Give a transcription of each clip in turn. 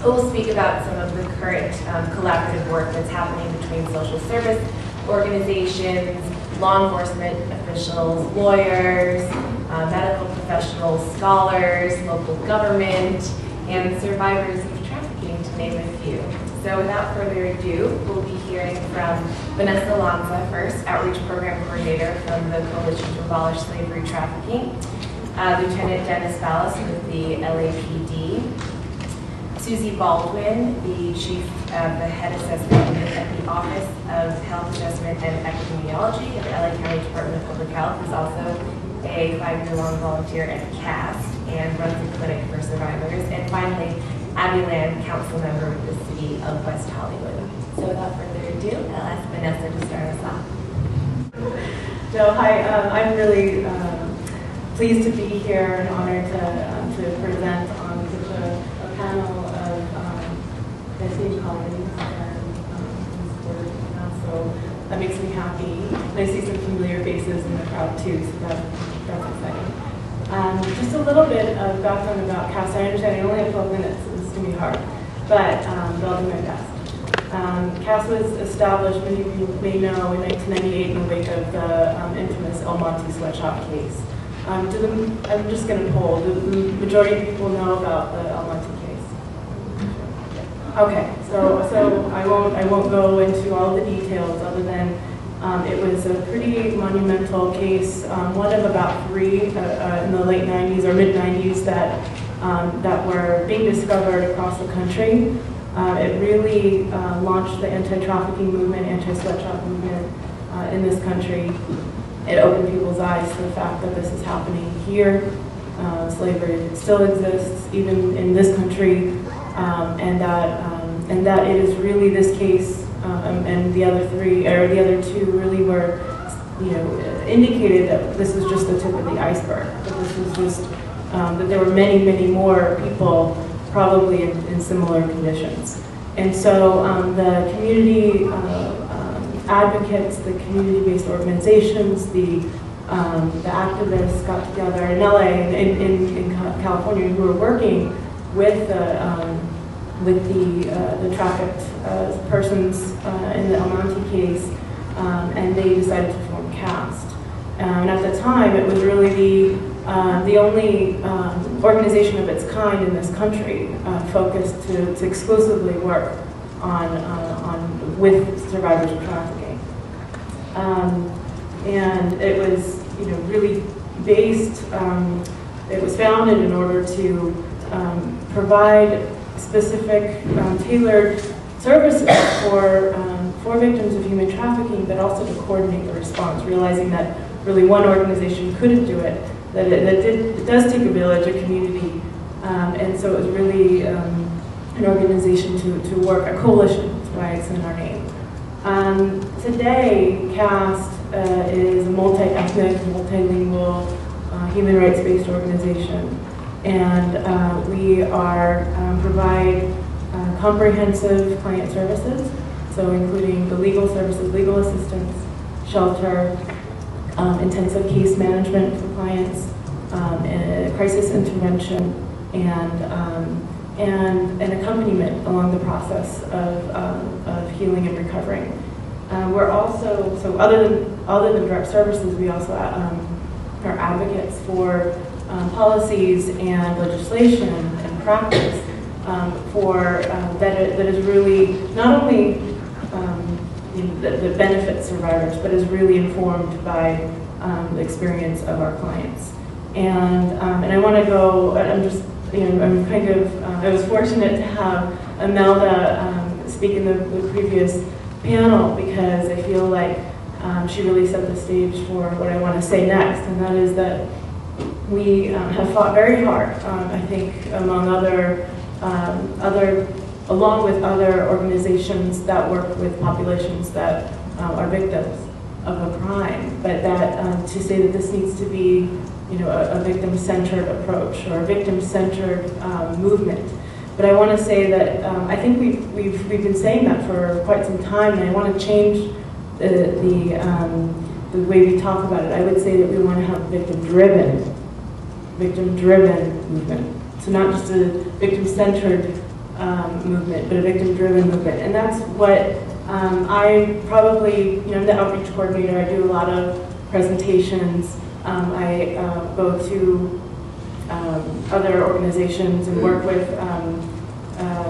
We'll speak about some of the current collaborative work that's happening between social service organizations, law enforcement officials, lawyers, medical professionals, scholars, local government, and survivors of trafficking, to name a few. So without further ado, we'll be hearing from Vanessa Lanza first, Outreach Program Coordinator from the Coalition to Abolish Slavery Trafficking, Lieutenant Dennis Ballas with the LAPD, Susie Baldwin, the the Head Assessment Unit at the Office of Health Adjustment and Epidemiology at the LA County Department of Public Health, is also a 5-year-long volunteer at CAST and runs a clinic for survivors. And finally, Abby Land, council member with the City of West Hollywood. So without further ado, I'll ask Vanessa to start us off. So hi, I'm really pleased to be here and honored to present on such a panel of esteemed colleagues and supporters. So that makes me happy. And I see some familiar faces in the crowd too, so that's exciting. Just a little bit of background about CAST. I understand I only have 12 minutes, so this is going to be hard, but I'll do my best. CAST was established, many of you may know, in 1998 in the wake of the infamous El Monte sweatshop case. I'm just going to poll. Do the majority of people know about the El Monte case? Okay, so I won't go into all the details other than it was a pretty monumental case, one of about 3 in the late 90s or mid 90s that were being discovered across the country. It really launched the anti-trafficking movement, anti-sweatshop movement in this country. It opened people's eyes to the fact that this is happening here. Slavery still exists even in this country, and that it is really this case and the other 3 or the other 2 really were, indicated that this is just the tip of the iceberg. That this was just that there were many, many more people probably in similar conditions. And so the community advocates, the community-based organizations, the activists got together in LA and in California who were working with the trafficked persons in the El Monte case, and they decided to form CAST. And at the time, it was really the only organization of its kind in this country focused to exclusively work with survivors of trafficking. And it was, really based. It was founded in order to provide specific, tailored services for victims of human trafficking, but also to coordinate the response, realizing that really one organization couldn't do it. That it does take a village, a community, and so it was really an organization to work, a coalition, that's why it's in our name. Today, CAST is a multi-ethnic, multilingual, human rights-based organization, and we provide comprehensive client services, so including the legal services, legal assistance, shelter, intensive case management for clients, crisis intervention, and accompaniment along the process of healing and recovering. We're also, so other than direct services, we also are advocates for policies and legislation and practice that is really not only that benefits survivors, but is really informed by the experience of our clients. And I want to go. I'm just, I'm kind of. I was fortunate to have Imelda speak in the previous panel because I feel like she really set the stage for what I want to say next, and that is that we have fought very hard. I think along with other organizations that work with populations that are victims of a crime, but that to say that this needs to be, a victim-centered approach or a victim-centered movement. But I want to say that I think we've been saying that for quite some time, and I want to change the way we talk about it. I would say that we want to have a victim-driven movement. So not just a victim-centered movement, but a victim-driven movement. And that's what I probably, I'm the outreach coordinator. I do a lot of presentations. I go to other organizations and work with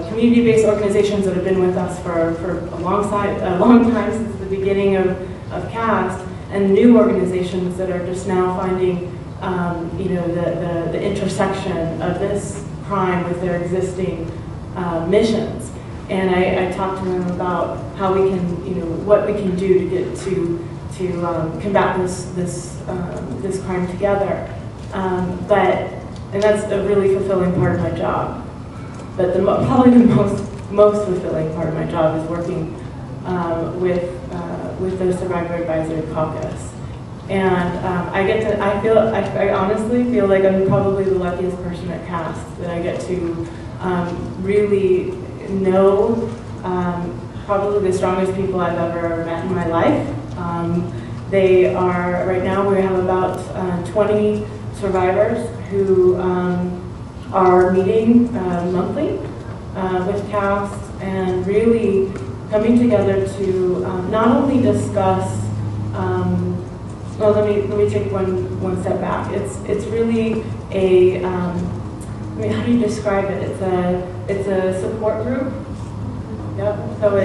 community-based organizations that have been with us for a long time, since the beginning of CAST, and new organizations that are just now finding the intersection of this crime with their existing missions. And I talked to them about how we can, what we can do to get to combat this crime together. And that's a really fulfilling part of my job. But probably the most fulfilling part of my job is working with the Survivor Advisory Caucus. And I honestly feel like I'm probably the luckiest person at CAST, that I get to really know probably the strongest people I've ever met in my life. They are, right now we have about 20 survivors who are meeting monthly with CAST and really coming together to not only discuss, well, let me take one step back. It's really a, I mean, how do you describe it? It's a support group. Yep. So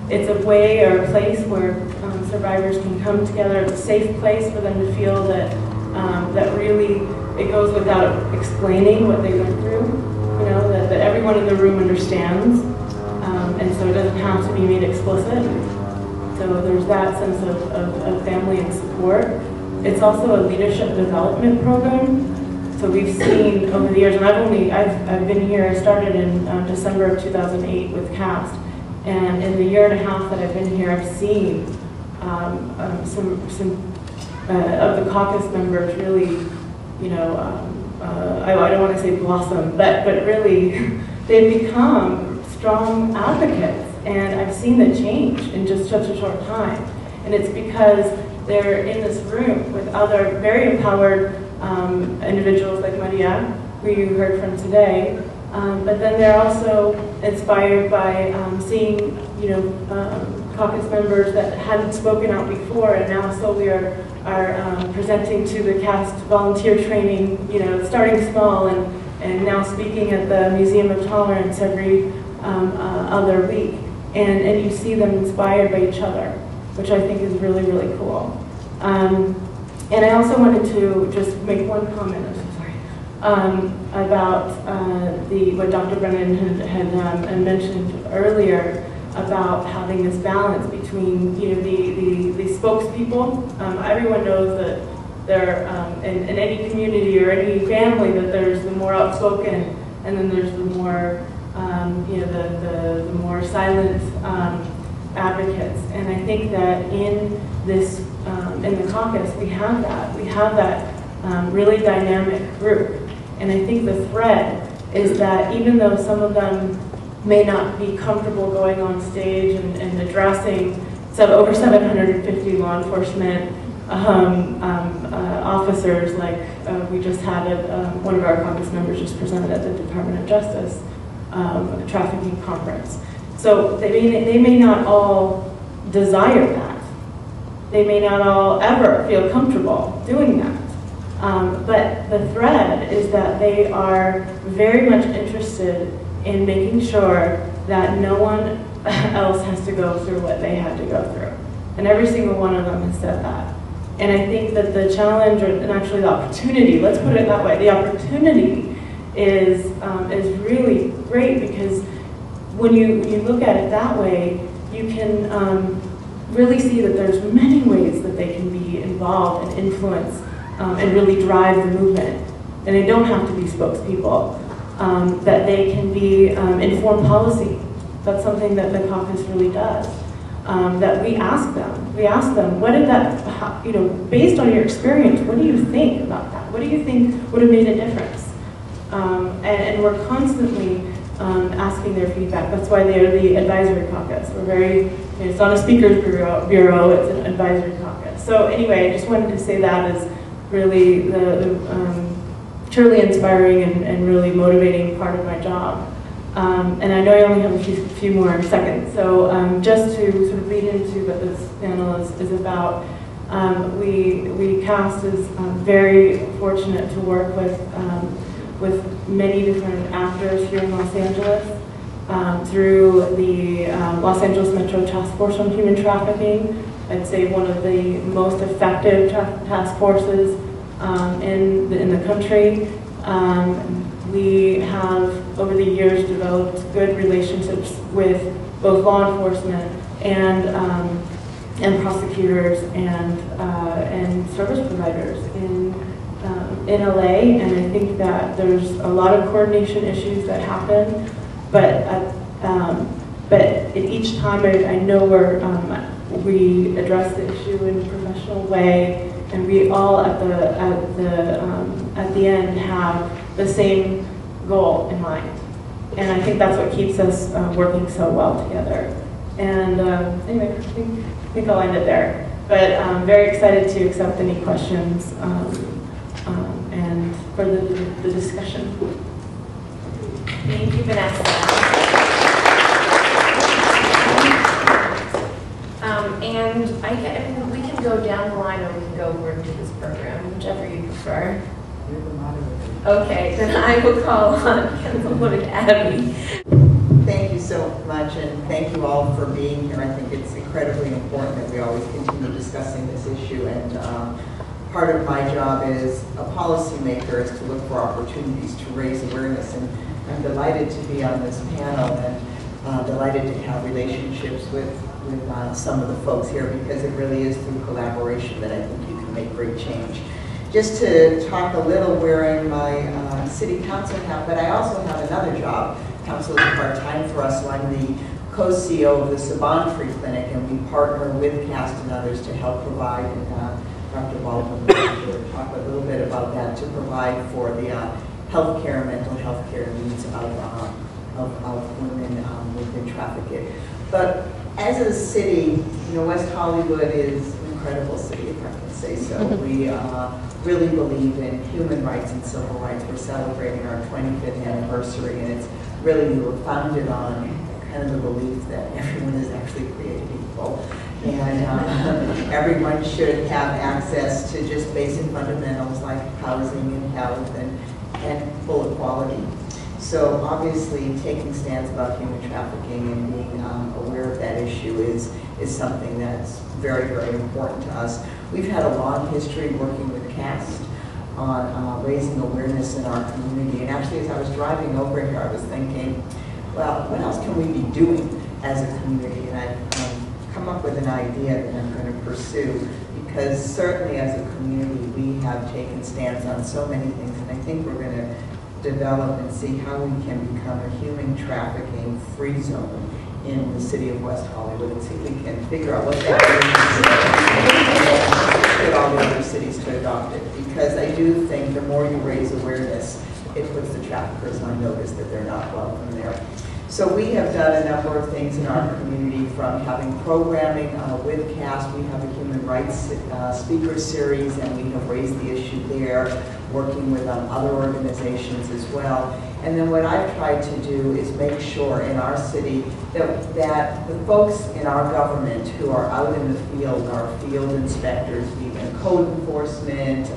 it's a way or a place where survivors can come together. It's a safe place for them to feel that that really, it goes without explaining what they went through. That everyone in the room understands, and so it doesn't have to be made explicit. So there's that sense of family and support. It's also a leadership development program. So we've seen over the years, and I've been here. I started in December of 2008 with CAST, and in the year and a half that I've been here, I've seen some of the caucus members really, I don't want to say blossom, but really, they've become strong advocates, and I've seen the change in just such a short time. And it's because they're in this room with other very empowered individuals like Maria, who you heard from today, but then they're also inspired by seeing, caucus members that hadn't spoken out before, and now slowly are presenting to the CAST volunteer training, starting small and now speaking at the Museum of Tolerance every other week. And you see them inspired by each other, which I think is really, really cool. And I also wanted to just make one comment, I'm so sorry, about what Dr. Brennan had mentioned earlier about having this balance between, the spokespeople. Everyone knows that there, in any community or any family, that there's the more outspoken, and then there's the more, the more silent advocates. And I think that in this, in the caucus, we have that. We have that really dynamic group. And I think the thread is that even though some of them may not be comfortable going on stage and addressing over 750 law enforcement officers, like we just had one of our caucus members just presented at the Department of Justice trafficking conference. So they may not all desire that. They may not all ever feel comfortable doing that. But the thread is that they are very much interested in making sure that no one else has to go through what they had to go through. And every single one of them has said that. And I think that the challenge, and actually the opportunity, let's put it that way, the opportunity is really great, because when you look at it that way, you can really see that there's many ways that they can be involved and influence and really drive the movement. And they don't have to be spokespeople. That they can be inform policy. That's something that the caucus really does. That we ask them, what did that, based on your experience, what do you think about that? What do you think would have made a difference? And we're constantly asking their feedback. That's why they're the advisory caucus. We're very, it's not a speakers bureau, it's an advisory caucus. So anyway, I just wanted to say that as really the truly inspiring and really motivating part of my job. And I know I only have a few more seconds, so just to sort of lead into what this panel is about, we CAST is very fortunate to work with many different actors here in Los Angeles through the Los Angeles Metro Task Force on Human Trafficking. I'd say one of the most effective task forces in the country. We have, over the years, developed good relationships with both law enforcement and prosecutors and service providers in LA, and I think that there's a lot of coordination issues that happen, but each time I know we address the issue in a professional way, and we all at the end have the same goal in mind, and I think that's what keeps us working so well together. And anyway, I think I'll end it there. But I'm very excited to accept any questions and for the discussion. Thank you, Vanessa. And we can go down the line, or we can go over to this program, whichever you prefer. Okay, then I will call on Councilwoman Abby. Thank you so much, and thank you all for being here. I think it's incredibly important that we always continue discussing this issue, and part of my job as a policymaker is to look for opportunities to raise awareness, and I'm delighted to be on this panel and delighted to have relationships with some of the folks here, because it really is through collaboration that I think you can make great change. Just to talk a little, wearing my city council hat, but I also have another job. Council is part-time for us, so I'm the co-CEO of the Saban Free Clinic, and we partner with CAST and others to help provide, and Dr. Baldwin will talk a little bit about that, to provide for the healthcare, mental health care needs of women within trafficking. But as a city, West Hollywood is an incredible city, if I can say so. We really believe in human rights and civil rights. We're celebrating our 25th anniversary, and it's really, we were founded on kind of the belief that everyone is actually created equal, and everyone should have access to just basic fundamentals like housing and health and full equality. So obviously, taking stands about human trafficking and being aware of that issue is something that's very, very important to us. We've had a long history working with CAST on raising awareness in our community. And actually, as I was driving over here, I was thinking, well, what else can we be doing as a community? And I've come up with an idea that I'm going to pursue, because certainly as a community, we have taken stands on so many things, and I think we're going to develop and see how we can become a human trafficking free zone in the city of West Hollywood, and see if we can figure out what that means and get all the other cities to adopt it. Because I do think the more you raise awareness, it puts the traffickers on notice that they're not welcome there. So we have done a number of things in our community, from having programming with CAST. We have a human rights speaker series, and we have raised the issue there, working with other organizations as well. And then what I've tried to do is make sure in our city that the folks in our government who are out in the field, our field inspectors, even code enforcement,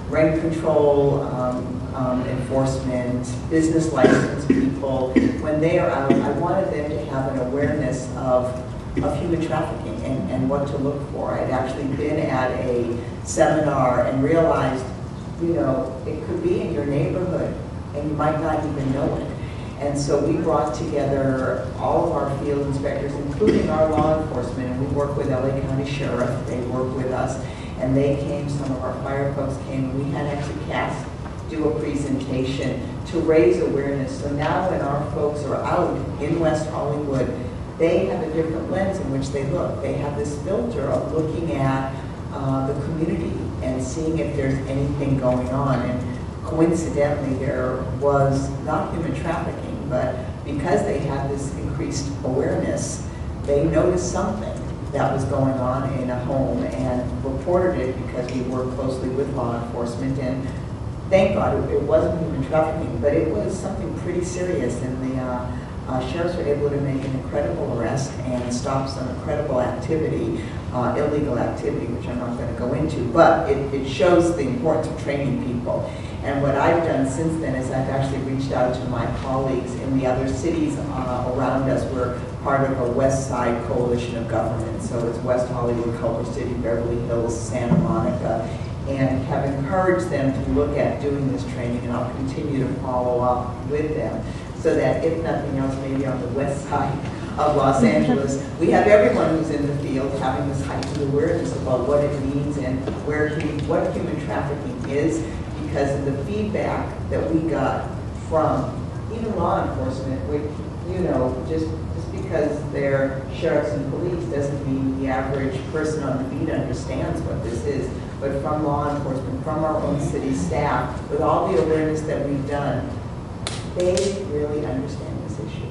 rent control, enforcement, business license people, when they are out, I wanted them to have an awareness of human trafficking and what to look for. I'd actually been at a seminar and realized, it could be in your neighborhood and you might not even know it. And so we brought together all of our field inspectors, including our law enforcement, and we work with LA County Sheriff. They work with us, and they came, some of our fire folks came, and we had actually CAST do a presentation to raise awareness. So now when our folks are out in West Hollywood, they have a different lens in which they look. They have this filter of looking at the community and seeing if there's anything going on. And coincidentally, there was not human trafficking, but because they had this increased awareness, they noticed something that was going on in a home and reported it, because we work closely with law enforcement, and thank God it wasn't human trafficking, but it was something pretty serious, and the sheriffs were able to make an incredible arrest and stop some incredible activity, illegal activity, which I'm not going to go into, but it shows the importance of training people. And what I've done since then is I've actually reached out to my colleagues in the other cities around us. We're part of a West Side coalition of government, so it's West Hollywood, Culver City, Beverly Hills, Santa Monica, and have encouraged them to look at doing this training, and I'll continue to follow up with them so that if nothing else, maybe on the west side of Los Angeles, we have everyone who's in the field having this heightened awareness about what it means and what human trafficking is, because of the feedback that we got from even law enforcement, which, you know, just because they're sheriffs and police doesn't mean the average person on the beat understands what this is. But from law enforcement, from our own city staff, with all the awareness that we've done, they didn't really understand this issue.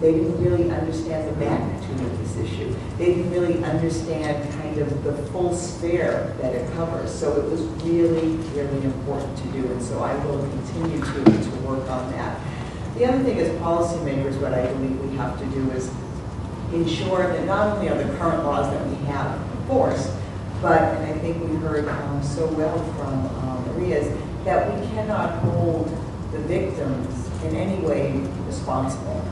They didn't really understand the magnitude of this issue. They didn't really understand kind of the full sphere that it covers. So it was really, really important to do, and so I will continue to work on that. The other thing as policymakers, what I believe we have to do is ensure that not only are the current laws that we have enforced, but, and I think we heard so well from Maria's, that we cannot hold the victims in any way responsible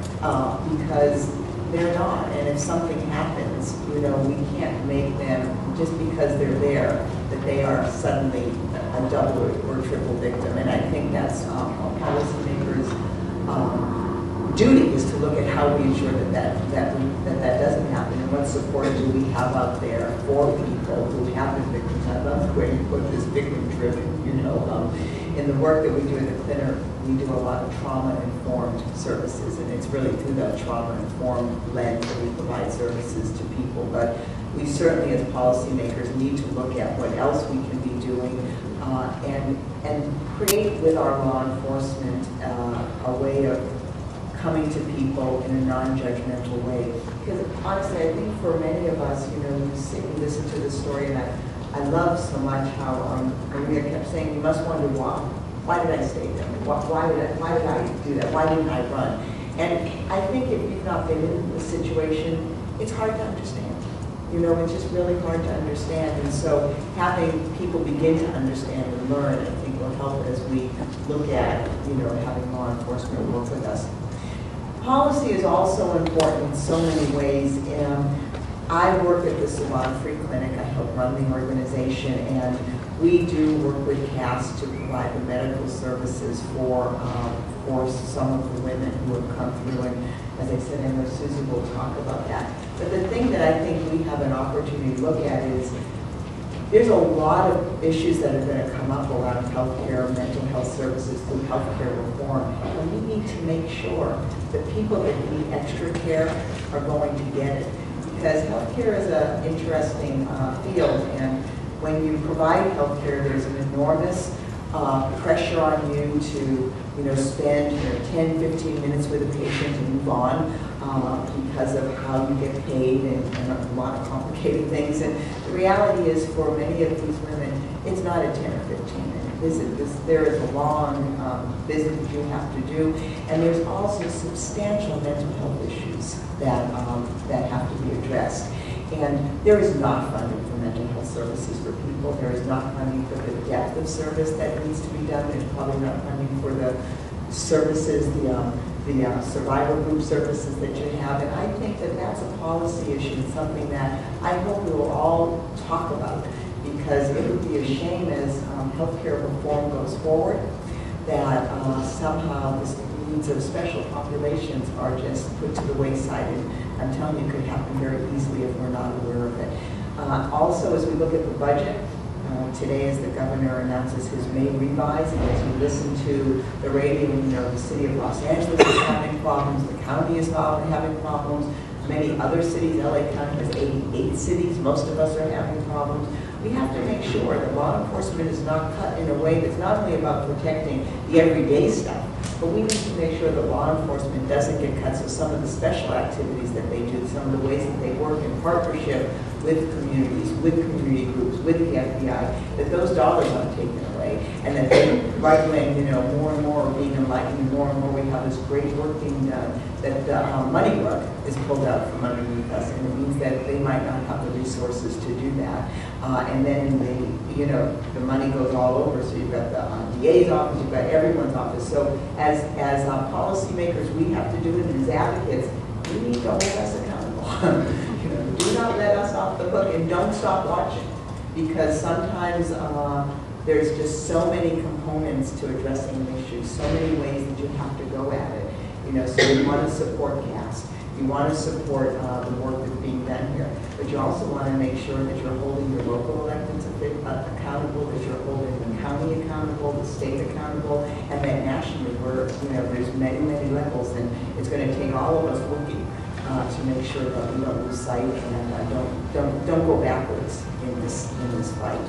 because they're not. And if something happens, you know, we can't make them, just because they're there, that they are suddenly a double or triple victim. And I think that's a policymakers' duty is to look at how we ensure that doesn't happen, and what support do we have out there for people who have been victims. I love the way you put this victim-driven, you know. In the work that we do in the clinic, we do a lot of trauma-informed services, and it's really through that trauma-informed lens that we provide services to people. But we certainly, as policymakers, need to look at what else we can be doing and create with our law enforcement a way of coming to people in a non-judgmental way. Because honestly, I think for many of us, you know, you sit and listen to the story, and I love so much how Maria kept saying, you must wonder why did I stay there? Why did I do that? Why didn't I run? And I think if you've not been in the situation, it's hard to understand. You know, it's just really hard to understand. And so having people begin to understand and learn, I think, will help as we look at, you know, having law enforcement work with us. Policy is also important in so many ways. I work at the Savant Free Clinic. I help run the organization, and we do work with CAST to provide the medical services for some of the women who have come through. And as I said, I know Susie will talk about that. But the thing that I think we have an opportunity to look at is there's a lot of issues that are going to come up around healthcare, mental health services through healthcare reform. And we need to make sure that people that need extra care are going to get it. Because healthcare is an interesting field, and when you provide healthcare, there's an enormous pressure on you to, you know, spend 10, 15 minutes with a patient and move on because of how you get paid and a lot of complicated things. And the reality is, for many of these women, it's not a 10 or 15 minute visit. There is a long visit that you have to do, and there's also substantial mental health issues that have to be addressed. And there is not funding for mental health services for people. There is not funding for the depth of service that needs to be done. There's probably not funding for the services, the survivor group services that you have. And I think that that's a policy issue, something that I hope we will all talk about, because it would be a shame as healthcare reform goes forward that somehow the needs of special populations are just put to the wayside. And I'm telling you, it could happen very easily if we're not aware of it. Also, as we look at the budget, today as the governor announces his May revise, and as we listen to the radio, you know, the city of Los Angeles is having problems, the county is not having problems, many other cities, LA County has 88 cities, most of us are having problems. We have to make sure that law enforcement is not cut in a way that's not only about protecting the everyday stuff, but we need to make sure that law enforcement doesn't get cut. So some of the special activities that they do, some of the ways that they work in partnership with communities, with community groups, with the FBI, that those dollars aren't taken away, and that they, right when, you know, more and more are being enlightened, and more we have this great work being done, that the money rug is pulled out from underneath us, and it means that they might not have the resources to do that. And then the money goes all over, so you've got the DA's office, you've got everyone's office. So as policymakers, we have to do it, and as advocates, we need to hold us accountable. Do not let us off the hook, and don't stop watching, because sometimes there's just so many components to addressing an issue, so many ways that you have to go at it. So you want to support CAST, you want to support the work that's being done here, but you also want to make sure that you're holding your local electeds accountable, that you're holding the county accountable, the state accountable, and that nationally, where there's many, many levels, and it's going to take all of us working to make sure that we don't lose sight and don't go backwards in this fight.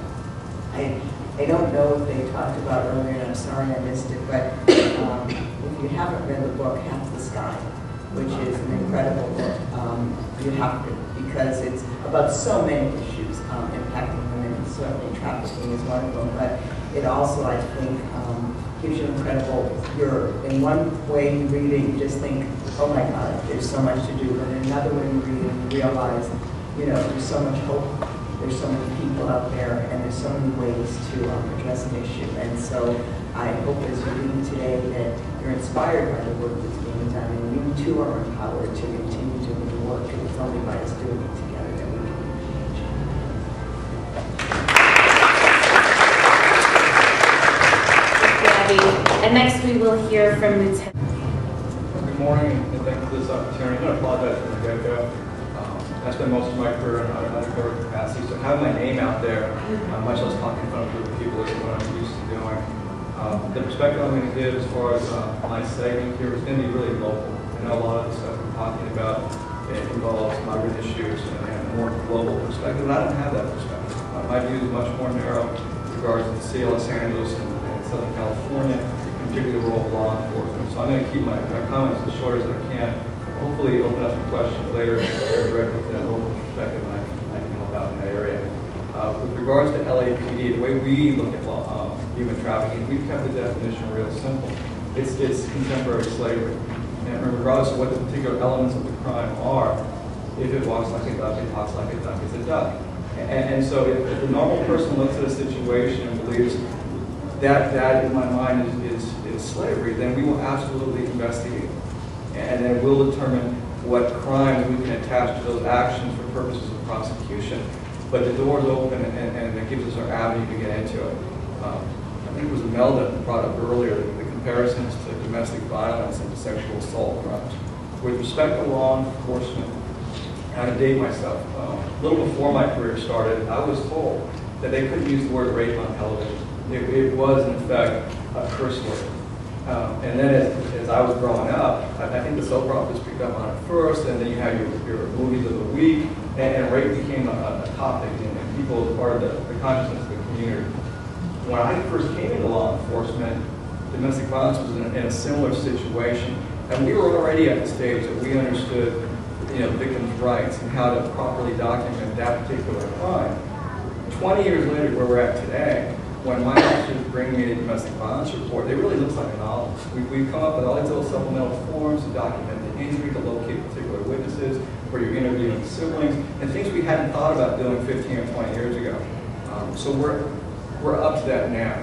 I don't know if they talked about earlier, and I'm sorry I missed it, but if you haven't read the book Half the Sky, which is an incredible book, you have to, because it's about so many issues impacting women, and certainly trafficking is one of them, but it also, I think, gives you incredible, in one way you read it, you just think, oh my God, there's so much to do, but in another way you read it, you realize, there's so much hope. There's so many people out there, and there's so many ways to address an issue. And so I hope as you read today that you're inspired by the work that's being done, and you too are empowered to continue doing the work. And it's only by us doing it together that we can change. Thank you, Abby. And next we will hear from Lieutenant. Good morning, and thank you for this opportunity. I'm going to apologize for the get-go. I spent most of my career in undercover capacity, so having my name out there, much less talking in front of a group of people, is what I'm used to doing. The perspective I'm going to give as far as my segment here is going to be really local. I know a lot of the stuff we're talking about involves migrant issues and a more global perspective, and I don't have that perspective. My view is much more narrow with regards to the city of Los Angeles and Southern California, and particularly the role of law enforcement. So I'm going to keep my comments as short as I can. Hopefully open up some questions later directly to that local perspective, and I can help out in that area. With regards to LAPD, the way we look at human trafficking, we've kept the definition real simple. It's contemporary slavery. And regardless of what the particular elements of the crime are, if it walks like a duck, it talks like a duck, it's a duck. And so if the normal person looks at a situation and believes that in my mind is slavery, then we will absolutely investigate. And then we'll determine what crimes we can attach to those actions for purposes of prosecution. But the door is open, and it gives us our avenue to get into it. I think it was Melda that brought up earlier the comparisons to domestic violence and sexual assault crimes. With respect to law enforcement, I had to date myself. A little before my career started, I was told that they couldn't use the word rape on television. It was, in effect, a curse word. And then as I was growing up, I think the soap operas picked up on it first, and then you have your movies of the week, and rape became a topic, and people as part of the consciousness of the community. When I first came into law enforcement, domestic violence was in a similar situation, and we were already at the stage that we understood victims' rights and how to properly document that particular crime. 20 years later, where we're at today, when my officers bring me a domestic violence report, it really looks like a novel. We've come up with all these little supplemental forms to document the injury, to locate particular witnesses, where you're interviewing siblings, and things we hadn't thought about doing 15 or 20 years ago. So we're up to that now.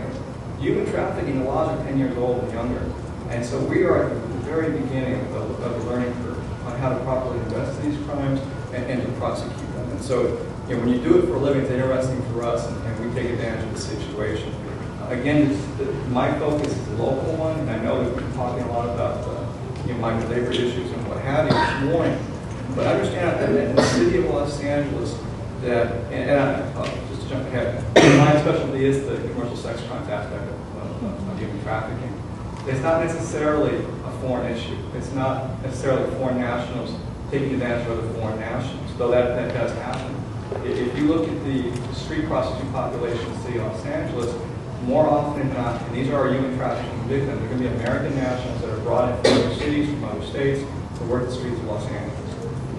Human trafficking, the laws are 10 years old and younger, and so we are at the very beginning of the learning curve on how to properly invest these crimes and to prosecute them. And so when you do it for a living, it's interesting for us, and we take advantage of the situation. Again, my focus is a local one, and I know we've been talking a lot about migrant labor issues and what have you this morning. But understand that in the city of Los Angeles, I'll just jump ahead, my specialty is the commercial sex crimes aspect of human trafficking. It's not necessarily a foreign issue. It's not necessarily foreign nationals taking advantage of other foreign nationals, though that does happen. If you look at the street prostitute population in the city of Los Angeles, more often than not, and these are our human trafficking victims, they're going to be American nationals that are brought in from other cities, from other states, to work the streets of Los Angeles.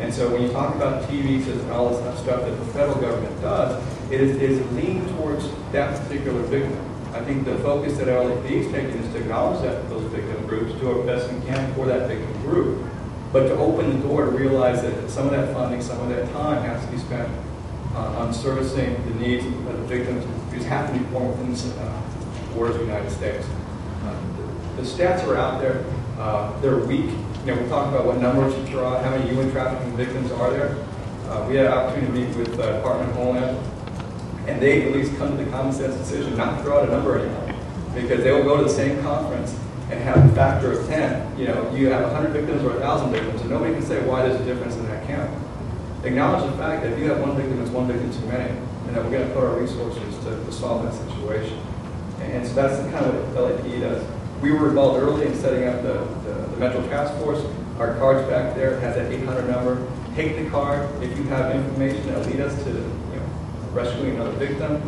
And so when you talk about T visas and all this stuff that the federal government does, it is leaning towards that particular victim. I think the focus that LAP is taking is to acknowledge that those victim groups, do our best we can for that victim group, but to open the door to realize that some of that funding, some of that time has to be spent on servicing the needs of the victims who just happen to be born within the borders of the United States. The stats are out there. They're weak. You know, we talk about what numbers you throw out, how many human trafficking victims are there. We had an opportunity to meet with the Department of Homeland, and they at least come to the common sense decision not to throw out a number anymore, because they will go to the same conference and have a factor of 10. You know, you have 100 victims or 1,000 victims, and nobody can say why there's a difference in that count. Acknowledge the fact that if you have one victim, it's one victim too many, and that we're going to put our resources to solve that situation. And so that's the kind of what LAPE does. We were involved early in setting up the Metro Task Force. Our card's back there, has that 800 number. Take the card if you have information that will lead us to rescuing another victim,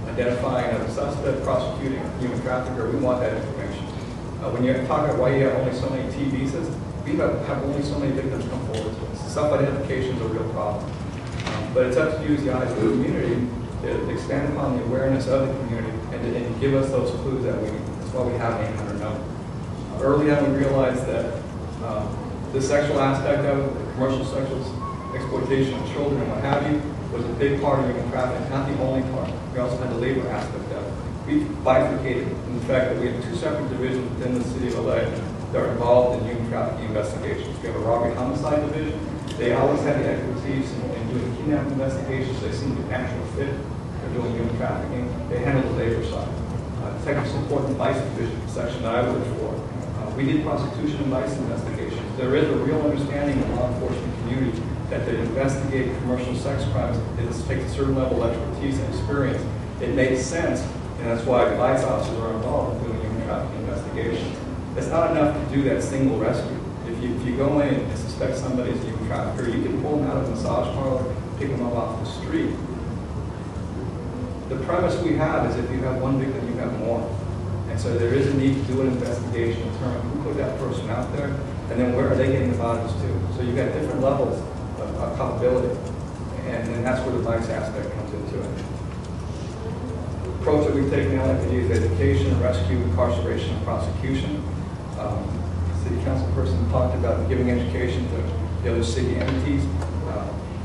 identifying another suspect, prosecuting a human trafficker. We want that information. When you talk about why you have only so many T visas, we have only so many victims come forward to us. Self-identification is a real problem. But it's up to you as the eyes of the community to expand upon the awareness of the community and to give us those clues that we need. That's why we have an 800 number. Early on, we realized that the sexual aspect of it, the commercial sexual exploitation of children and what have you, was a big part of human trafficking, not the only part. We also had the labor aspect of it. We've bifurcated in the fact that we have 2 separate divisions within the city of LA that are involved in human trafficking investigations. We have a robbery homicide division. They always have the expertise in doing kidnapping investigations. They seem to be natural fit for doing human trafficking. They handle the labor side. Technical support and vice division, the section that I worked for. We did prostitution and vice investigations. There is a real understanding in the law enforcement community that to investigate commercial sex crimes, it takes a certain level of expertise and experience. It makes sense, and that's why vice officers are involved in doing human trafficking investigations. It's not enough to do that single rescue. If you go in and suspect somebody is a human trafficker, you can pull them out of a massage parlor, pick them up off the street. The premise we have is if you have one victim, you have more. And so there is a need to do an investigation in terms of who put that person out there, and then where are they getting the bodies to. So you've got different levels of culpability, and that's where the vice aspect comes into it. The approach that we've taken now is education, rescue, incarceration, and prosecution. City council person talked about giving education to the other city entities.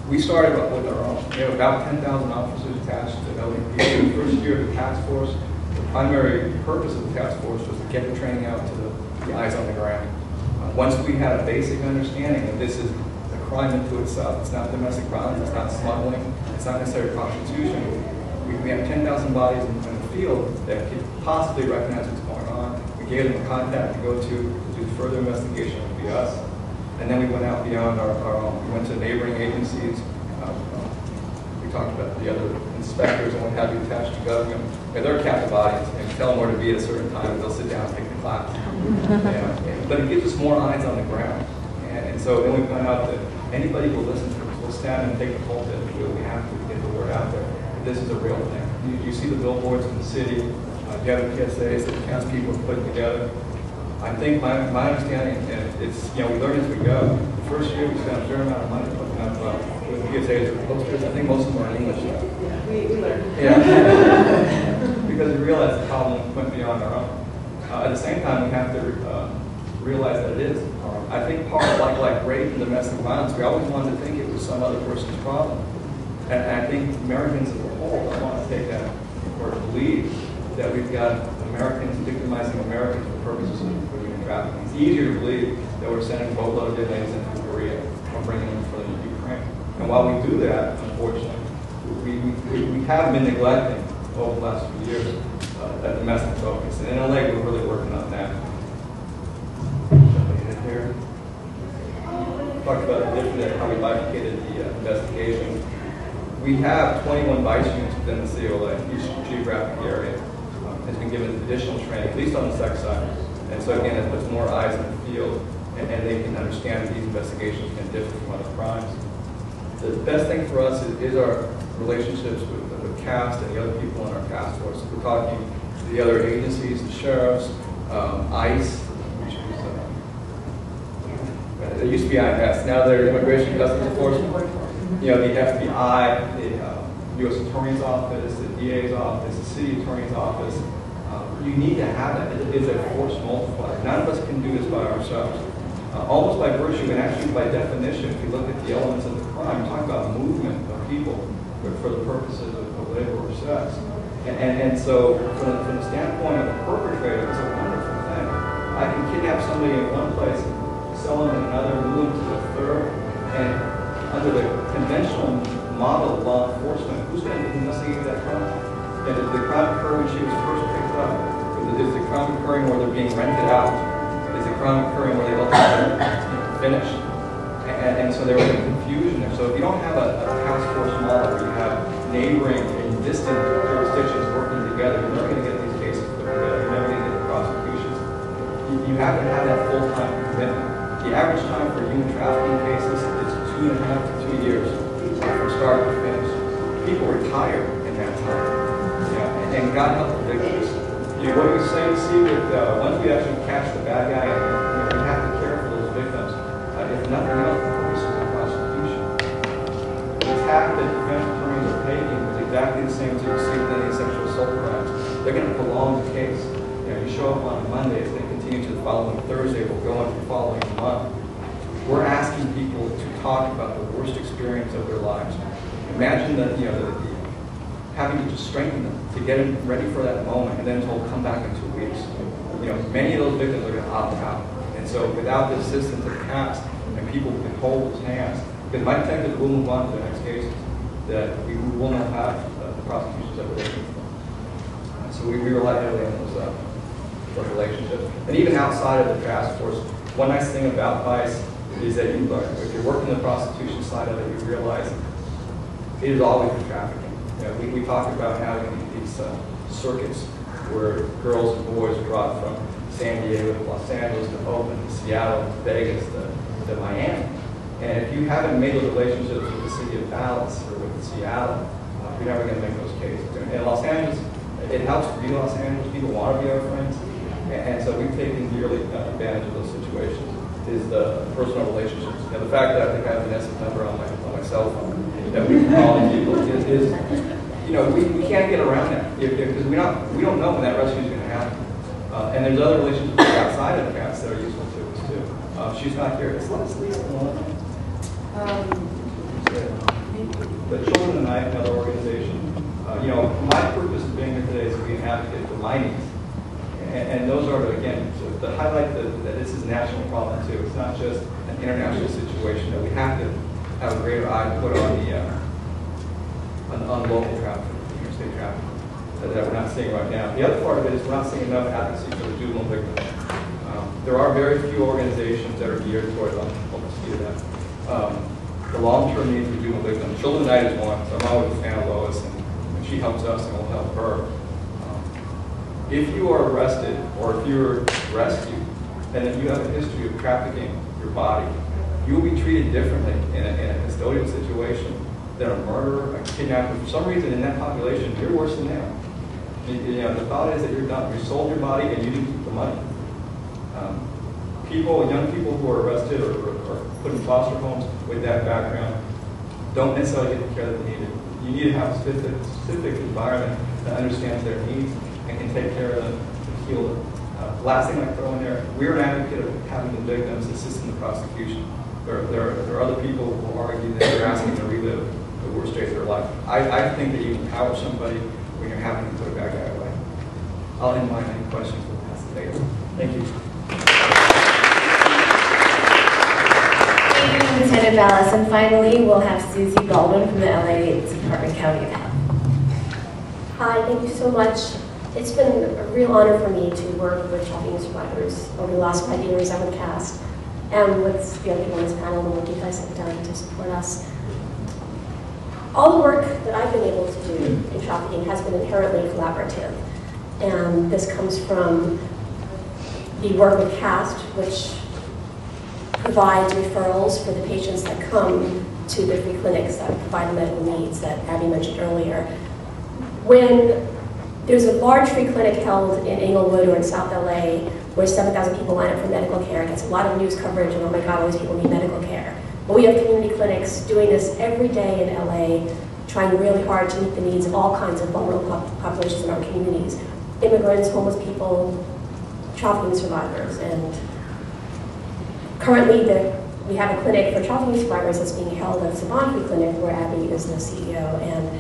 We started with our own. We have about 10,000 officers attached to LAP. In the first year of the task force, the primary purpose of the task force was to get the training out to the eyes on the ground. Once we had a basic understanding that this is a crime unto itself, it's not domestic violence, it's not smuggling, it's not necessarily prostitution. We have 10,000 bodies in the field that could possibly recognize what's going on. We gave them a contact to go to do further investigation, would be us. And then we went out beyond our own. We went to neighboring agencies. We talked about the other inspectors and what have you attached to government. And they're captive bodies, and tell them where to be at a certain time, and they'll sit down and take the class. But it gives us more eyes on the ground. And so then we found out that anybody who will listen to us will stand and take the pulpit and do what we have to get the word out there. This is a real thing. You see the billboards in the city. You have the PSAs that the townspeople are putting together. I think my understanding, and it's, we learn as we go. The first year we spent a fair amount of money putting up with PSAs or posters. I think most of them are in English. Yeah, we learned. Yeah. Because we realized the problem went beyond our own. At the same time, we have to realize that it is. I think part of like rape and domestic violence, we always wanted to think it was some other person's problem. And I think Americans as a whole don't want to take that or believe that we've got Americans victimizing Americans for purposes of human trafficking. It's easier to believe that we're sending boatload of inmates into Korea or bringing them from Ukraine. And while we do that, unfortunately, we have been neglecting over the last few years that domestic focus. And in LA, we're really working on that. Here. Talked about how we bifurcated the investigation. We have 21 vice units within the city of LA. Each geographic area has been given additional training, at least on the sex side. And so again, it puts more eyes in the field, and they can understand that these investigations can differ from other crimes. The best thing for us is our relationships with CAST and the other people in our task force. We're talking to the other agencies, the sheriffs, ICE, which is They used to be INS, now they're Immigration Customs Enforcement. You know, the FBI, the U.S. Attorney's Office, the DA's office, the City Attorney's Office. You need to have that. It is a force multiplier. None of us can do this by ourselves. Almost by virtue, and actually by definition, if you look at the elements of the crime, you're talking about movement of people for the purposes of labor or sex. And so, from the standpoint of the perpetrator, it's a wonderful thing. I can kidnap somebody in one place, sell them in another, move them to a third, and under the conventional model of law enforcement, who's going to investigate that crime? And did the crime occur when she was first picked up? Is the crime occurring where they're being rented out? Is the crime occurring where they ultimately finished? And so there was a confusion there. So if you don't have a task force model where you have neighboring and distant jurisdictions working together, you're never going to get these cases put together. You're never going to get the prosecutions. You have to have that full-time commitment. The average time for human trafficking cases is 2.5 to 2 years from start to finish. People retire in that time. And God help the victims. What do we say to see that once we actually catch the bad guy, we have to care for those victims. If nothing else, the purpose of the prosecution. The tack that defense attorneys are taking is exactly the same as you see with any sexual assault crimes. They're going to prolong the case. You show up on a Monday, it's going to continue to the following Thursday, will go on to the following month. We're asking people to talk about the worst experience of their lives. Imagine that, having to just strengthen them to get them ready for that moment, and then told, come back in 2 weeks. Many of those victims are going to opt out. And so without the assistance of CAPS and people who can hold those hands, because my detectives will move on to the next cases, that we will not have the prosecutions that we're looking for. So we rely heavily on those relationships. And even outside of the task force, one nice thing about VICE is that you learn. If you're working the prosecution side of it, you realize it is always a trafficking. We talk about having these circuits where girls and boys are brought from San Diego to Los Angeles to Oakland to Seattle to Vegas to Miami. And if you haven't made those relationships with the city of Dallas or with Seattle, you're never going to make those cases. In Los Angeles, it helps to be Los Angeles. People want to be our friends. And so we've taken yearly advantage of those situations, is the personal relationships. The fact that I think I have Vanessa's number on my cell phone, that we can call people is we can't get around that because we don't know when that rescue is going to happen. And there's other relationships outside of CAPS that are useful to us too. She's not here. Just let us leave alone. The Children and I, another organization. My purpose of being here today is to be an advocate for my needs. And those are, again, to highlight that this is a national problem too. It's not just an international situation, that we have to have a greater eye put on local traffic, interstate traffic, that we're not seeing right now. The other part of it is we're not seeing enough advocacy for the juvenile victims. There are very few organizations that are geared towards, I'll just see that. The long-term needs for juvenile victims. Children Tonight is one, so I'm always a fan of Lois, and she helps us and we'll help her. If you are arrested or if you're rescued, and if you have a history of trafficking your body, you will be treated differently in a custodial situation than a murderer, a kidnapper. For some reason in that population, you're worse than them. The thought is that you're done. You sold your body and you didn't keep the money. Young people who are arrested or put in foster homes with that background don't necessarily get the care that they need. You need to have a specific environment that understands their needs and can take care of them and heal them. Last thing I throw in there, we're an advocate of having the victims assist in the prosecution. There are other people who argue that they're asking to relive the worst days of their life. I think that you empower somebody when you're having to put a bad guy away. I'll end my any questions. We'll pass the data. Thank you. Thank you, Lieutenant Ballas. And finally, we'll have Susie Baldwin from the LA Department County of Health. Hi, thank you so much. It's been a real honor for me to work with trafficking survivors over the last 5 years. I'm with CAST and with the other people on this panel, the work you guys have done to support us. All the work that I've been able to do in trafficking has been inherently collaborative. And this comes from the work with CAST, which provides referrals for the patients that come to the free clinics that provide the medical needs that Abby mentioned earlier. When there's a large free clinic held in Englewood or in South LA where 7,000 people line up for medical care. It gets a lot of news coverage, and oh my God, all these people need medical care. But we have community clinics doing this every day in LA, trying really hard to meet the needs of all kinds of vulnerable populations in our communities. Immigrants, homeless people, trafficking survivors. And currently we have a clinic for trafficking survivors that's being held at the Murfi Clinic, where Abby is the CEO. And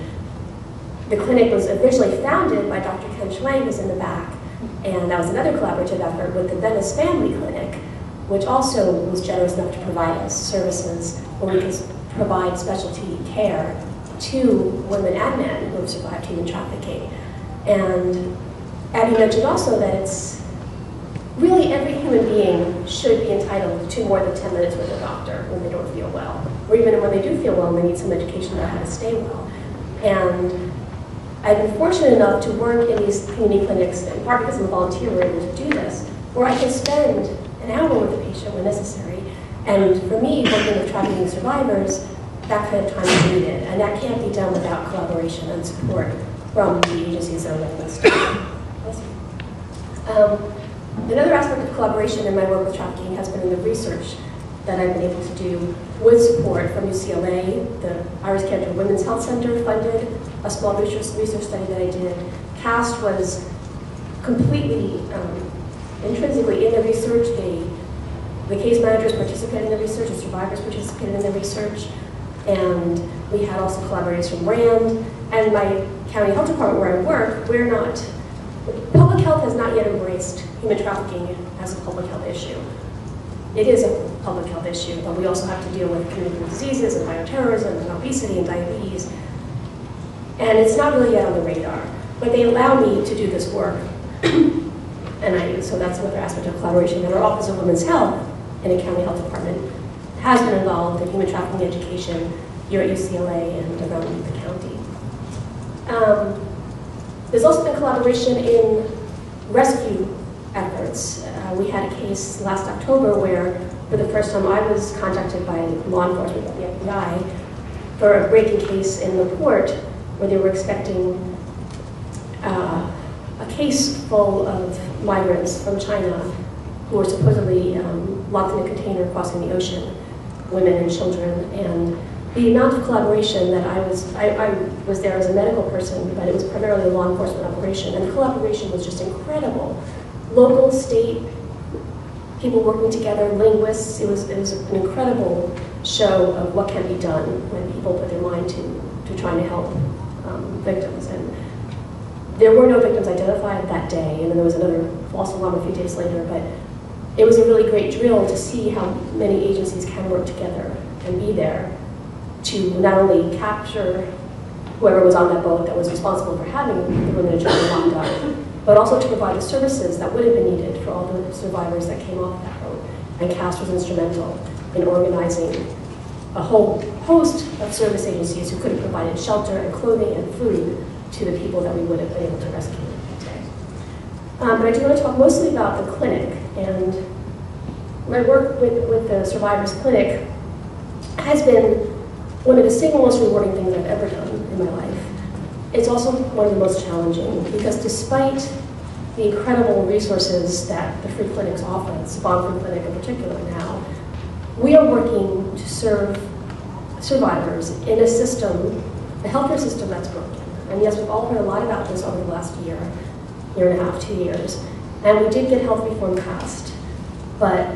the clinic was originally founded by Dr. Ken Schwang, who's in the back. And that was another collaborative effort with the Venice Family Clinic, which also was generous enough to provide us services where we could provide specialty care to women and men who have survived human trafficking. And Abby mentioned also that it's really every human being should be entitled to more than 10 minutes with a doctor when they don't feel well, or even when they do feel well and they need some education about how to stay well. And I've been fortunate enough to work in these community clinics, in part because I'm a volunteer, we're able to do this, where I can spend an hour with the patient when necessary. And for me, working with trafficking survivors, that kind of time is needed, and that can't be done without collaboration and support from the agencies that are listed. Another aspect of collaboration in my work with trafficking has been in the research that I've been able to do with support from UCLA. The Iris Cantor Women's Health Center funded a small research study that I did. CAST was completely intrinsically in the research. The case managers participated in the research, the survivors participated in the research, and we had also collaborators from RAND, and my county health department where I work, public health has not yet embraced human trafficking as a public health issue. It is a public health issue, but we also have to deal with communicable diseases and bioterrorism and obesity and diabetes, and it's not really yet on the radar, but they allow me to do this work. So that's another aspect of collaboration. And our Office of Women's Health in a county health department has been involved in human trafficking education here at UCLA and around the county. There's also been collaboration in rescue efforts. We had a case last October where, for the first time, I was contacted by law enforcement, by the FBI, for a breaking case in the port where they were expecting a case full of migrants from China who were supposedly locked in a container crossing the ocean, women and children. And the amount of collaboration that I was there as a medical person, but it was primarily a law enforcement operation, and the collaboration was just incredible. Local, state, people working together, linguists. It was an incredible show of what can be done when people put their mind to trying to help victims. And there were no victims identified that day, and then there was another false alarm a few days later, but it was a really great drill to see how many agencies can work together and be there to not only capture whoever was on that boat that was responsible for having the women and children locked up, but also to provide the services that would have been needed for all the survivors that came off that boat. And CAST was instrumental in organizing a whole host of service agencies who could have provided shelter and clothing and food to the people that we would have been able to rescue that day. But I do want to talk mostly about the clinic, and my work with the Survivors Clinic has been one of the single most rewarding things I've ever done in my life. It's also one of the most challenging, because despite the incredible resources that the free clinics offer, the Spawn Free Clinic in particular now, we are working to serve survivors in a system, a healthcare system that's broken. And yes, we've all heard a lot about this over the last year and a half, 2 years. And we did get health reform passed, but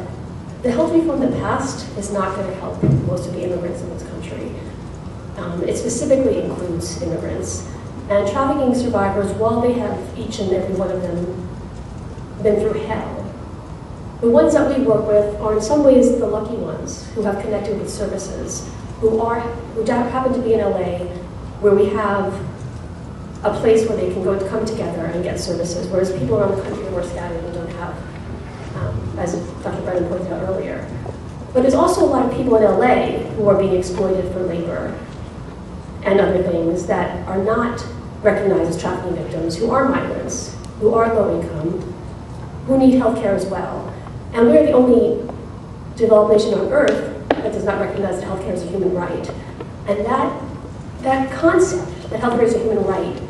the health reform that passed is not going to help most of the immigrants in this country. It specifically includes immigrants. And trafficking survivors, while they have each and every one of them been through hell, the ones that we work with are in some ways the lucky ones who have connected with services, who happen to be in LA, where we have a place where they can come together and get services, whereas people around the country are more scattered and don't have, as Dr. Brennan pointed out earlier. But there's also a lot of people in LA who are being exploited for labor and other things that are not recognized as trafficking victims, who are migrants, who are low income, who need health care as well. And we're the only developed nation on earth that does not recognize that health care is a human right. And that concept, that health care is a human right,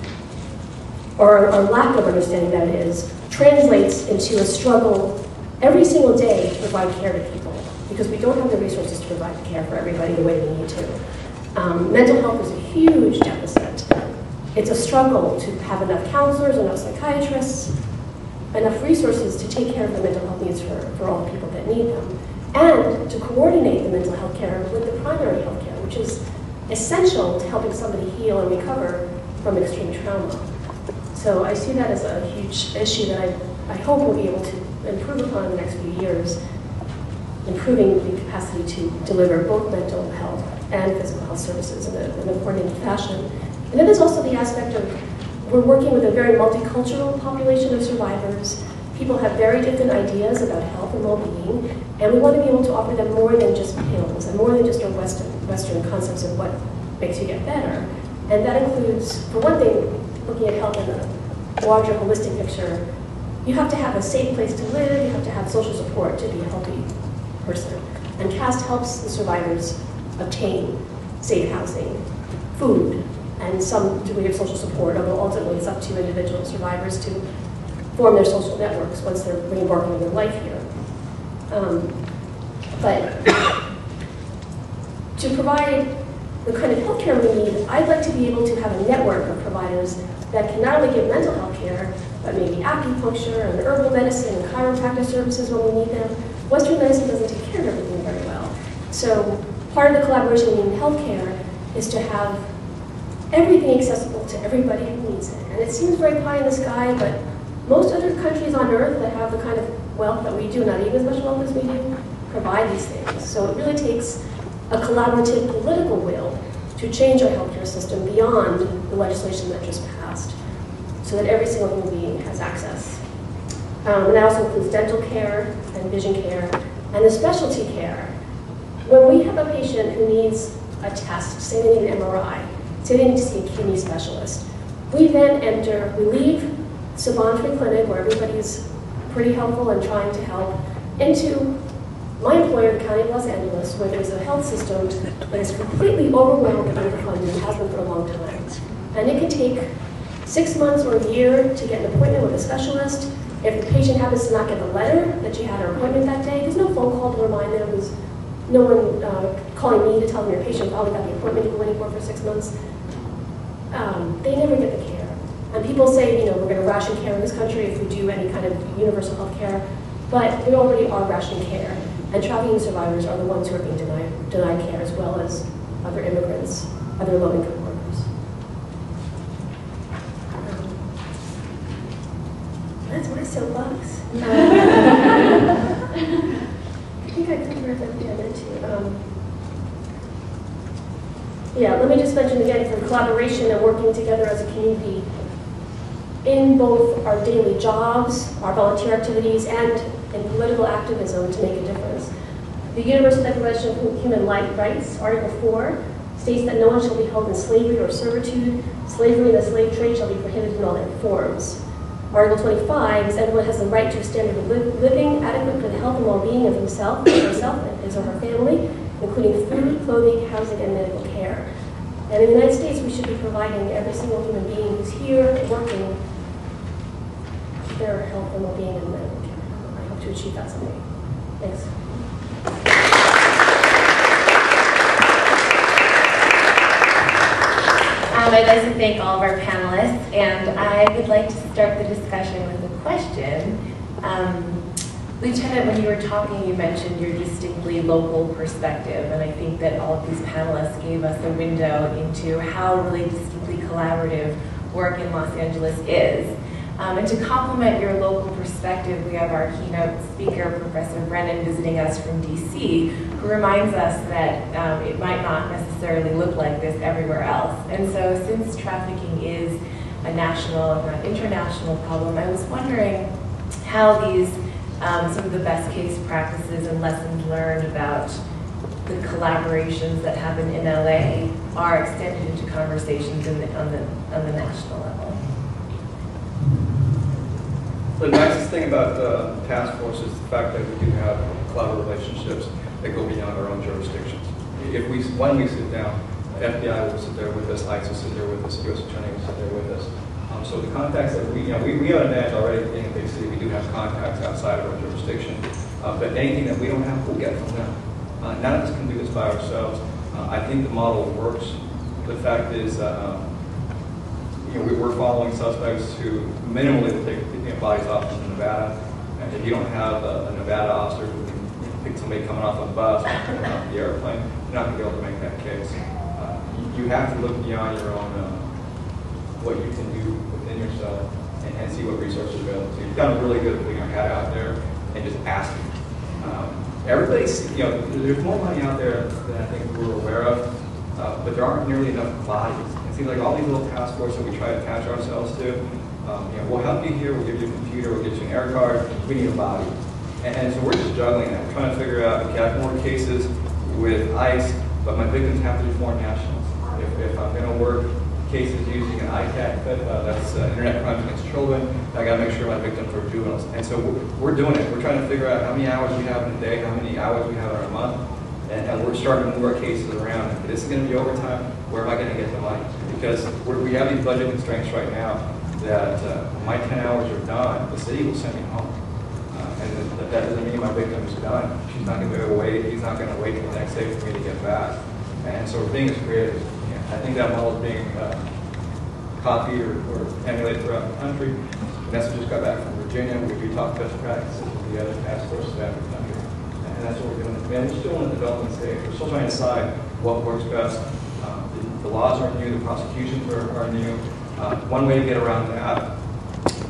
or lack of understanding that it is, translates into a struggle every single day to provide care to people, because we don't have the resources to provide care for everybody the way we need to. Mental health is a huge deficit. It's a struggle to have enough counselors, enough psychiatrists, enough resources to take care of the mental health needs for all the people that need them, and to coordinate the mental health care with the primary health care, which is essential to helping somebody heal and recover from extreme trauma. So I see that as a huge issue that I hope we'll be able to improve upon in the next few years, improving the capacity to deliver both mental health and physical health services in a coordinated fashion. And then there's also the aspect of we're working with a very multicultural population of survivors. People have very different ideas about health and well-being, and we want to be able to offer them more than just pills and more than just our Western concepts of what makes you get better. And that includes, for one thing, looking at health in a larger holistic picture. You have to have a safe place to live, you have to have social support to be a healthy person. And CAST helps the survivors obtain safe housing, food, and some degree of social support, although ultimately it's up to individual survivors to form their social networks once they're re-embarking on their life here. But to provide the kind of healthcare we need, I'd like to be able to have a network of providers that can not only give mental health care, but maybe acupuncture and herbal medicine and chiropractic services when we need them. Western medicine doesn't take care of everything very well. So part of the collaboration in healthcare is to have everything accessible to everybody who needs it. And it seems very pie in the sky, but most other countries on earth that have the kind of wealth that we do, not even as much wealth as we do, provide these things. So it really takes a collaborative political will to change our healthcare system beyond the legislation that just passed, so that every single human being has access. And that also includes dental care and vision care and the specialty care. When we have a patient who needs a test, say they need an MRI, say they need to see a kidney specialist, we then we leave Savantry Clinic, where everybody's pretty helpful and trying to help, into my employer, the County of Los Angeles, where there's a health system that is completely overwhelmed and underfunded and has been for a long time. And it can take 6 months or a year to get an appointment with a specialist. If the patient happens to not get the letter that she had her appointment that day, there's no phone call to remind them. There's no one calling me to tell them your patient probably got the appointment you've been waiting for 6 months. They never get the care. And people say, we're going to ration care in this country if we do any kind of universal health care, but we already are rationing care. And trafficking survivors are the ones who are being denied care, as well as other immigrants, other low-income workers. That's my soapbox. I think I covered everything I meant to. Yeah, let me just mention again, for collaboration and working together as a community in both our daily jobs, our volunteer activities, and in political activism to make a difference. The Universal Declaration of Human Rights, Article 4, states that no one shall be held in slavery or servitude. Slavery and the slave trade shall be prohibited in all their forms. Article 25 is everyone has the right to a standard of living adequate for the health and well-being of himself, or herself, and his or her family, including food, clothing, housing, and medical care. And in the United States, we should be providing every single human being who's here working their health and well-being and medical care. I hope to achieve that someday. Thanks. I'd like to thank all of our panelists, and I would like to start the discussion with a question. Lieutenant, when you were talking, you mentioned your distinctly local perspective, and I think that all of these panelists gave us a window into how really distinctly collaborative work in Los Angeles is. And to complement your local perspective, we have our keynote speaker, Professor Brennan, visiting us from DC, who reminds us that it might not necessarily look like this everywhere else. And so since trafficking is a national, if not international problem, I was wondering how these, some of the best case practices and lessons learned about the collaborations that happen in LA are extended into conversations on the national level. The nicest thing about the task force is the fact that we do have collaborative relationships that go beyond our own jurisdictions. When we sit down, the FBI will sit there with us, ICE will sit there with us, the U.S. Attorney will sit there with us. So the contacts that we have an advantage already being a big city. We do have contacts outside of our jurisdiction. But anything that we don't have, we'll get from them. None of us can do this by ourselves. I think the model works. The fact is, we're following suspects who minimally will take bodies off in Nevada. And if you don't have a Nevada officer who can pick somebody coming off a bus or coming off the airplane, you're not going to be able to make that case. You have to look beyond your own, what you can do within yourself and see what resources are available to you. You've done really good at putting your hat out there and just asking. Everybody's, there's more money out there than I think we're aware of, but there aren't nearly enough bodies. It seems like all these little task forces that we try to attach ourselves to, we'll help you here, we'll give you a computer, we'll get you an air card, we need a body. And so we're just juggling that. We're trying to figure out, okay, I have more cases with ICE, but my victims have to be foreign nationals. If I'm going to work cases using an ICAC, that's Internet Crimes Against Children, I got to make sure my victims are juveniles. And so we're doing it. We're trying to figure out how many hours we have in a day, how many hours we have in a month, and we're starting to move our cases around. If this is going to be overtime, where am I going to get the money? Because we have these budget constraints right now that when my 10 hours are done, the city will send me home. And that doesn't mean my victim is done. She's not going to wait. He's not going to wait until the next day for me to get back. And so we're being as creative. I think that model is being copied or emulated throughout the country. Vanessa just got back from Virginia. We talked best practices with the other task forces out of the country. And that's what we're doing. And we're still in the development stage. We're still trying to decide what works best. The laws aren't new. The prosecutions are new. One way to get around that,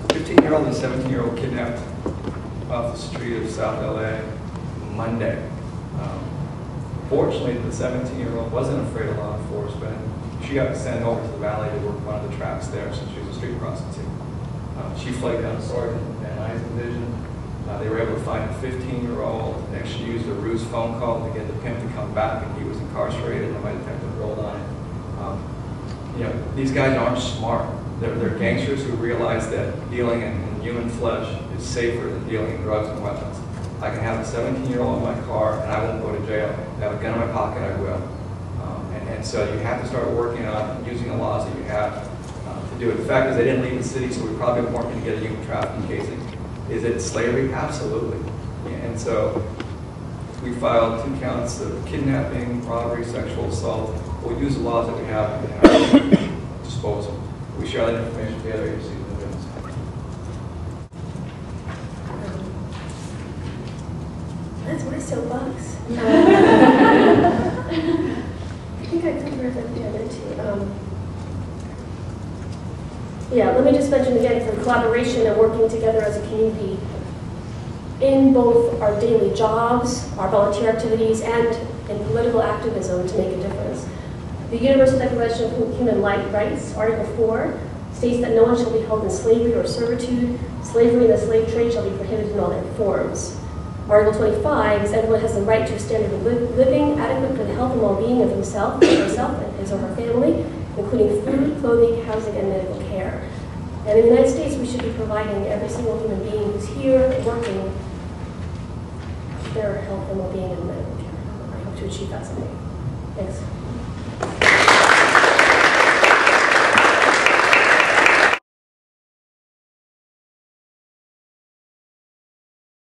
15-year-old and 17-year-old kidnapped off the street of South LA Monday. Fortunately, the 17-year-old wasn't afraid of law enforcement. She got sent over to the valley to work one of the tracks there since she was a street prostitute. She flagged down a sergeant in Van Nuys division. They were able to find a 15-year-old. Next, she used a ruse phone call to get the pimp to come back, and he was incarcerated, and my detective rolled on it. These guys aren't smart. They're gangsters who realize that dealing in human flesh is safer than dealing in drugs and weapons. I can have a 17-year-old in my car, and I won't go to jail. If I have a gun in my pocket, I will. And so you have to start working on using the laws that you have to do it. The fact is they didn't leave the city, so we probably weren't going to get a human trafficking case. Is it slavery? Absolutely. And so we filed 2 counts of kidnapping, robbery, sexual assault. We'll use the laws that we have at our disposal. We share that information with the other agencies in the business. That's my soapbox. I think I covered the other two. Let me just mention again, for collaboration and working together as a community in both our daily jobs, our volunteer activities, and in political activism to make a difference. The Universal Declaration of Human Rights, Article 4, states that no one shall be held in slavery or servitude. Slavery and the slave trade shall be prohibited in all their forms. Article 25 is everyone has the right to a standard of living adequate for the health and well-being of himself, and his or her family, including food, clothing, housing, and medical care. And in the United States, we should be providing every single human being who's here working their health and well-being and medical care. I hope to achieve that someday. Thanks.